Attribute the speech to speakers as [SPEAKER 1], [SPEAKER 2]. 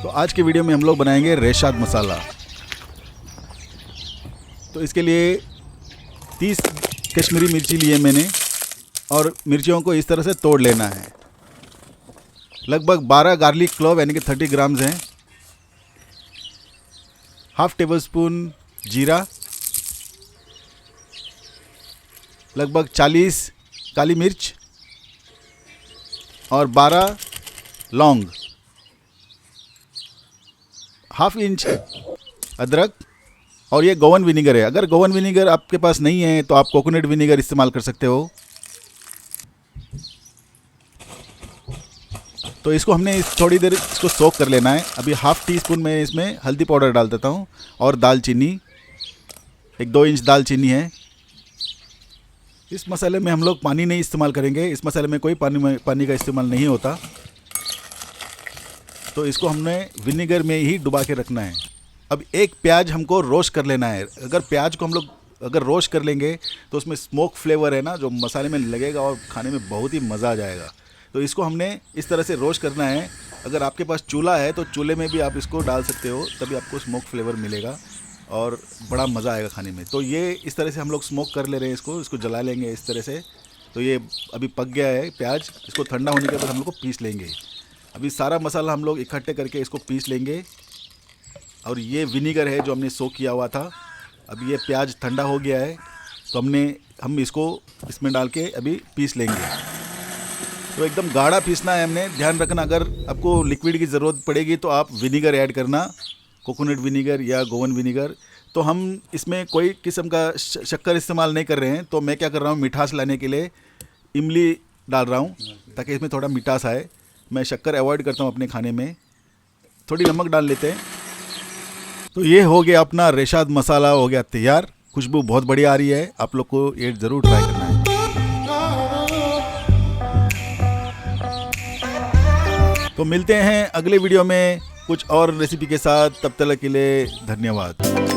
[SPEAKER 1] तो आज के वीडियो में हम लोग बनाएंगे रेशाद मसाला। तो इसके लिए 30 कश्मीरी मिर्ची लिए मैंने और मिर्चियों को इस तरह से तोड़ लेना है। लगभग 12 गार्लिक क्लोव यानी कि 30 ग्राम्स हैं। हाफ टेबल स्पून जीरा, लगभग 40 काली मिर्च और 12 लौंग, हाफ इंच अदरक और ये गोवन विनीगर है। अगर गोवन विनीगर आपके पास नहीं है तो आप कोकोनट विनीगर इस्तेमाल कर सकते हो। तो इसको हमने थोड़ी देर इसको सोक कर लेना है। अभी हाफ टी स्पून में इसमें हल्दी पाउडर डाल देता हूँ और दालचीनी, एक 2 इंच दालचीनी है। इस मसाले में हम लोग पानी नहीं इस्तेमाल करेंगे। इस मसाले में कोई पानी का इस्तेमाल नहीं होता। तो इसको हमने विनेगर में ही डुबा के रखना है। अब एक प्याज हमको रोस्ट कर लेना है। अगर प्याज को हम लोग रोस्ट कर लेंगे तो उसमें स्मोक फ्लेवर है ना जो मसाले में लगेगा और खाने में बहुत ही मज़ा आ जाएगा। तो इसको हमने इस तरह से रोस्ट करना है। अगर आपके पास चूल्हा है तो चूल्हे में भी आप इसको डाल सकते हो, तभी आपको स्मोक फ्लेवर मिलेगा और बड़ा मज़ा आएगा खाने में। तो ये इस तरह से हम लोग स्मोक कर ले रहे हैं। इसको जला लेंगे इस तरह से। तो ये अभी पक गया है प्याज। इसको ठंडा होने के बाद हम लोग को पीस लेंगे। अभी सारा मसाला हम लोग इकट्ठे करके इसको पीस लेंगे। और ये विनीगर है जो हमने सोक किया हुआ था। अभी ये प्याज ठंडा हो गया है तो हम इसको इसमें डाल के अभी पीस लेंगे। तो एकदम गाढ़ा पीसना है हमने। ध्यान रखना, अगर आपको लिक्विड की ज़रूरत पड़ेगी तो आप विनीगर ऐड करना, कोकोनट विनीगर या गोवन विनीगर। तो हम इसमें कोई किस्म का शक्कर इस्तेमाल नहीं कर रहे हैं। तो मैं क्या कर रहा हूँ, मिठास लाने के लिए इमली डाल रहा हूँ ताकि इसमें थोड़ा मिठास आए। मैं शक्कर अवॉइड करता हूँ अपने खाने में। थोड़ी नमक डाल लेते हैं। तो ये हो गया अपना रेशाद मसाला, हो गया तैयार। खुशबू बहुत बढ़िया आ रही है। आप लोग को ये ज़रूर ट्राई करना है। तो मिलते हैं अगले वीडियो में कुछ और रेसिपी के साथ। तब तक के लिए धन्यवाद।